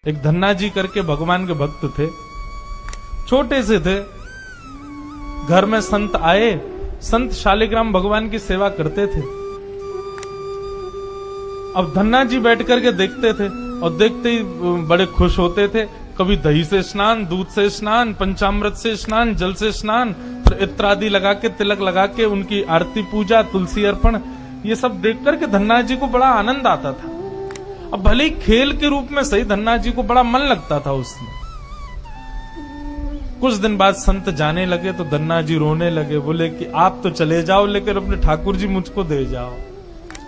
एक धन्ना जी करके भगवान के भक्त थे, छोटे से थे। घर में संत आए, संत शालिग्राम भगवान की सेवा करते थे। अब धन्ना जी बैठ करके देखते थे और देखते ही बड़े खुश होते थे। कभी दही से स्नान, दूध से स्नान, पंचामृत से स्नान, जल से स्नान, फिर इत्र आदि लगा के, तिलक लगा के उनकी आरती पूजा, तुलसी अर्पण, ये सब देख करके धन्ना जी को बड़ा आनंद आता था। अब भले ही खेल के रूप में सही, धन्ना जी को बड़ा मन लगता था उसमें। कुछ दिन बाद संत जाने लगे तो धन्ना जी रोने लगे, बोले कि आप तो चले जाओ लेकिन अपने ठाकुर जी मुझको दे जाओ,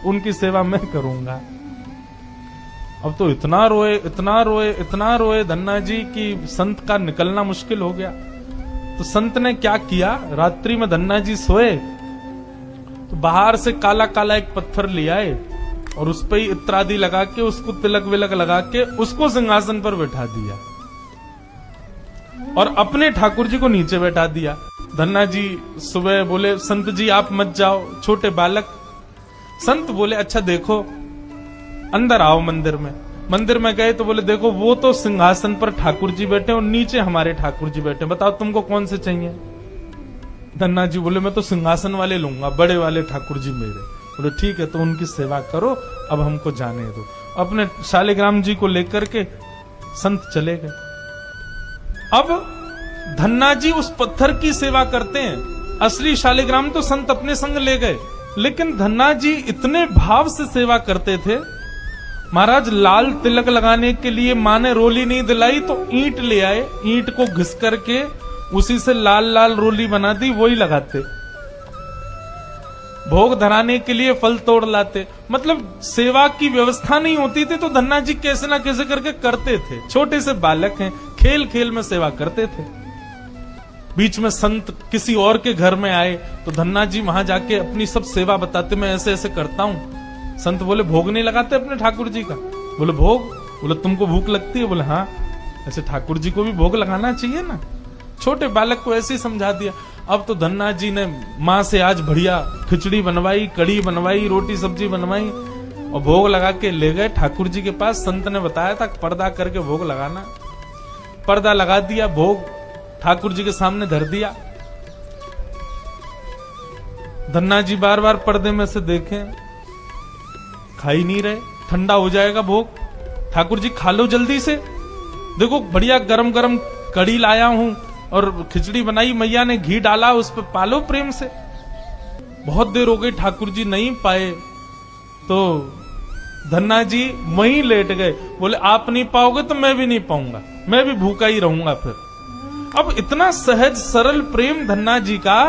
उनकी सेवा मैं करूंगा। अब तो इतना रोए, इतना रोए, इतना रोए धन्ना जी की संत का निकलना मुश्किल हो गया। तो संत ने क्या किया, रात्रि में धन्ना जी सोए तो बाहर से काला काला एक पत्थर ले आए और उस पर ही इत्र आदि लगा के, उसको तिलक विलक लगा के उसको सिंहासन पर बैठा दिया और अपने ठाकुर जी को नीचे बैठा दिया। धन्ना जी सुबह बोले, संत जी आप मत जाओ, छोटे बालक। संत बोले, अच्छा देखो, अंदर आओ मंदिर में। मंदिर में गए तो बोले, देखो वो तो सिंहासन पर ठाकुर जी बैठे और नीचे हमारे ठाकुर जी बैठे, बताओ तुमको कौन से चाहिए। धन्ना जी बोले, मैं तो सिंहासन वाले लूंगा, बड़े वाले ठाकुर जी मेरे। बोले ठीक है, तो उनकी सेवा करो, अब हमको जाने दो। अपने शालिग्राम जी को लेकर के संत चले गए। अब धन्ना जी उस पत्थर की सेवा करते हैं, असली शालिग्राम तो संत अपने संग ले गए, लेकिन धन्ना जी इतने भाव से सेवा करते थे। महाराज लाल तिलक लगाने के लिए माँ ने रोली नहीं दिलाई तो ईंट ले आए, ईंट को घिस करके उसी से लाल लाल रोली बना दी, वही लगाते। भोग धराने के लिए फल तोड़ लाते। मतलब सेवा की व्यवस्था नहीं होती थी तो धन्ना जी कैसे ना कैसे करके करते थे। छोटे से बालक हैं, खेल खेल में सेवा करते थे। बीच में संत किसी और के घर में आए तो धन्ना जी वहां जाके अपनी सब सेवा बताते, मैं ऐसे ऐसे करता हूं। संत बोले, भोग नहीं लगाते अपने ठाकुर जी का। बोले भोग, बोले तुमको भूख लगती है। बोले हाँ, ऐसे ठाकुर जी को भी भोग लगाना चाहिए ना। छोटे बालक को ऐसे ही समझा दिया। अब तो धन्ना जी ने माँ से आज बढ़िया खिचड़ी बनवाई, कड़ी बनवाई, रोटी सब्जी बनवाई और भोग लगा के ले गए ठाकुर जी के पास। संत ने बताया था पर्दा करके भोग लगाना। पर्दा लगा दिया, भोग ठाकुर जी के सामने धर दिया। धन्ना जी बार बार पर्दे में से देखें, खा ही नहीं रहे। ठंडा हो जाएगा भोग, ठाकुर जी खा लो जल्दी से, देखो बढ़िया गरम गरम कड़ी लाया हूं और खिचड़ी बनाई, मैया ने घी डाला, उस पर पालो प्रेम से। बहुत देर हो गई, ठाकुर जी नहीं पाए तो धन्ना जी वहीं लेट गए। बोले आप नहीं पाओगे तो मैं भी नहीं पाऊंगा, मैं भी भूखा ही रहूंगा फिर। अब इतना सहज सरल प्रेम धन्ना जी का,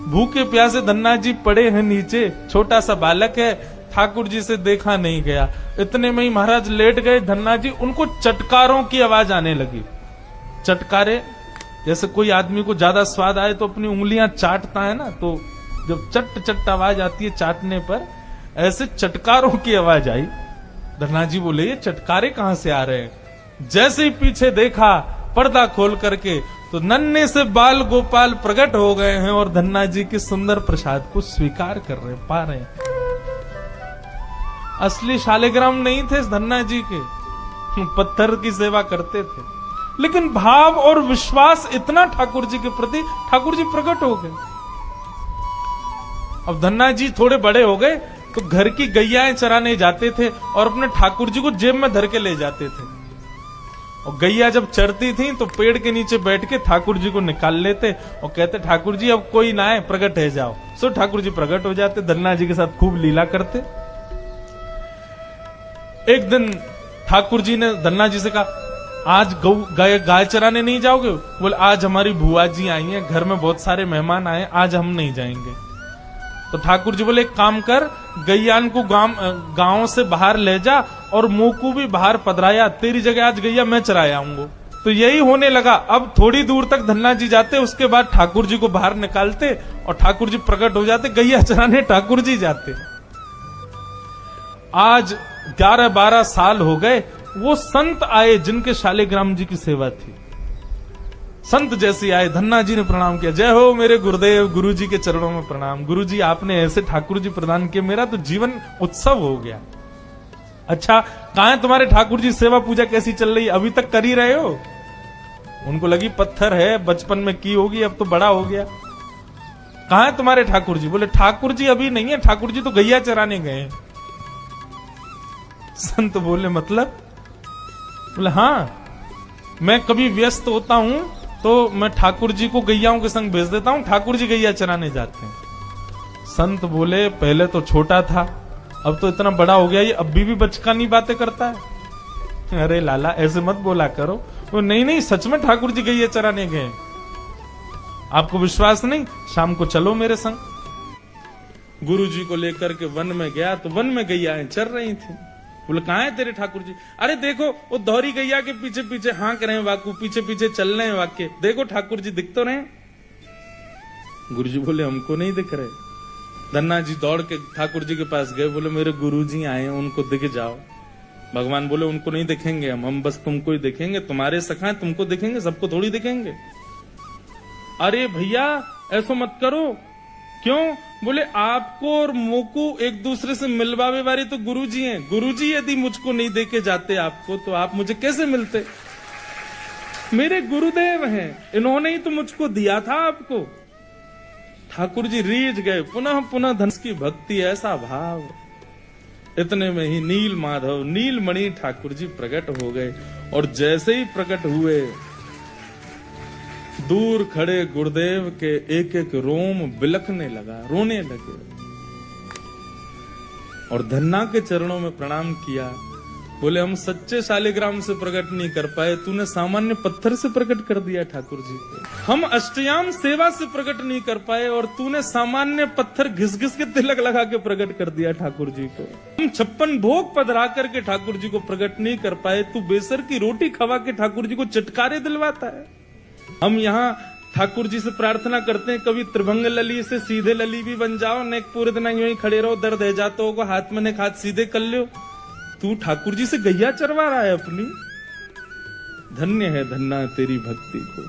भूखे प्यासे धन्ना जी पड़े हैं नीचे, छोटा सा बालक है, ठाकुर जी से देखा नहीं गया। इतने में ही महाराज लेट गए धन्ना जी, उनको चटकारों की आवाज आने लगी। चटकारे, जैसे कोई आदमी को ज्यादा स्वाद आए तो अपनी उंगलियां चाटता है ना, तो जब चट चट आवाज आती है चाटने पर, ऐसे चटकारों की आवाज आई। धन्ना जी बोले, ये चटकारे कहां से आ रहे हैं। जैसे ही पीछे देखा पर्दा खोल करके तो नन्हे से बाल गोपाल प्रकट हो गए हैं और धन्ना जी के सुंदर प्रसाद को स्वीकार कर रहे, पा रहे हैं। असली शालिग्राम नहीं थे धन्ना जी के, पत्थर की सेवा करते थे, लेकिन भाव और विश्वास इतना ठाकुर जी के प्रति, ठाकुर जी प्रकट हो गए। अब धन्ना जी थोड़े बड़े हो गए तो घर की गैयाएं चराने जाते थे और अपने ठाकुर जी को जेब में धर के ले जाते थे। और गैया जब चरती थी तो पेड़ के नीचे बैठ के ठाकुर जी को निकाल लेते और कहते, ठाकुर जी अब कोई ना आए, प्रकट है जाओ। सो ठाकुर जी प्रकट हो जाते, धन्ना जी के साथ खूब लीला करते। एक दिन ठाकुर जी ने धन्ना जी से कहा, आज गाय चराने नहीं जाओगे। बोले आज हमारी बुआ जी आई हैं, घर में बहुत सारे मेहमान आए, आज हम नहीं जाएंगे। तो ठाकुर जी बोले, एक काम कर, गैयान को गांव से बाहर ले जा और मुंह को भी बाहर पधराया, तेरी जगह आज गैया मैं चराया आऊंगा। तो यही होने लगा। अब थोड़ी दूर तक धन्ना जी जाते, उसके बाद ठाकुर जी को बाहर निकालते और ठाकुर जी प्रकट हो जाते, गैया चराने ठाकुर जी जाते। आज 11-12 साल हो गए, वो संत आए जिनके शालिग्राम जी की सेवा थी। संत जैसे आए, धन्ना जी ने प्रणाम किया, जय हो मेरे गुरुदेव, गुरु जी के चरणों में प्रणाम। गुरु जी आपने ऐसे ठाकुर जी प्रदान किए, मेरा तो जीवन उत्सव हो गया। अच्छा कहाँ है तुम्हारे ठाकुर जी, सेवा पूजा कैसी चल रही, अभी तक कर ही रहे हो? उनको लगी पत्थर है, बचपन में की होगी, अब तो बड़ा हो गया। कहाँ है तुम्हारे ठाकुर जी? बोले ठाकुर जी अभी नहीं है, ठाकुर जी तो गैया चराने गए। संत बोले मतलब? बोले हाँ, मैं कभी व्यस्त होता हूं तो मैं ठाकुर जी को गैयाओं के संग भेज देता हूं, ठाकुर जी गैया चराने जाते हैं। संत बोले पहले तो छोटा था, अब तो इतना बड़ा हो गया, ये अभी भी बचकानी बातें करता है। अरे लाला ऐसे मत बोला करो। वो नहीं नहीं, सच में ठाकुर जी गैया चराने गए। आपको विश्वास नहीं? शाम को चलो मेरे संग। गुरु जी को लेकर के वन में गया तो वन में गैयाएं चर रही थी। बोले कहाँ है तेरे ठाकुर जी? अरे देखो वो दोहरी गैया के पीछे पीछे हाँक रहे हैं वाकू, पीछे पीछे चल रहे हैं वाक्य, देखो ठाकुर जी दिख तो रहे। गुरु जी बोले हमको नहीं दिख रहे। धन्ना जी दौड़ के ठाकुर जी के पास गए, बोले मेरे गुरु जी आए, उनको दिख जाओ। भगवान बोले उनको नहीं दिखेंगे हम बस तुमको ही दिखेंगे, तुम्हारे सखा तुमको दिखेंगे, सबको थोड़ी दिखेंगे। अरे भैया ऐसा मत करो। क्यों? बोले आपको और मोकू एक दूसरे से मिलवावे वाले तो गुरुजी हैं। गुरुजी यदि मुझको नहीं देके जाते आपको, तो आप मुझे कैसे मिलते? मेरे गुरुदेव हैं, इन्होंने ही तो मुझको दिया था आपको। ठाकुर जी रीझ गए, पुनः पुनः धन की भक्ति, ऐसा भाव। इतने में ही नील माधव नीलमणि ठाकुर जी प्रकट हो गए, और जैसे ही प्रकट हुए दूर खड़े गुरुदेव के एक एक रोम बिलखने लगा, रोने लगे, और धन्ना के चरणों में प्रणाम किया। बोले हम सच्चे शालिग्राम से प्रकट नहीं कर पाए, तूने सामान्य पत्थर से प्रकट कर दिया ठाकुर जी को। हम अष्टयाम सेवा से प्रकट नहीं कर पाए, और तूने सामान्य पत्थर घिस घिस के तिलक लगा के प्रकट कर दिया ठाकुर जी को। हम 56 भोग पधरा करके ठाकुर जी को प्रकट नहीं कर पाए, तू बेसर की रोटी खवा के ठाकुर जी को चटकारे दिलवाता है। हम यहाँ ठाकुर जी से प्रार्थना करते हैं, कभी त्रिभंग लली से सीधे लली भी बन जाओ, नेक पूरे दिन यूं ही खड़े रहो, दर्द है जाता होगा, हाथ में नेक हाथ सीधे कर लो। तू ठाकुर जी से गैया चरवा रहा है अपनी। धन्य है धन्ना तेरी भक्ति को।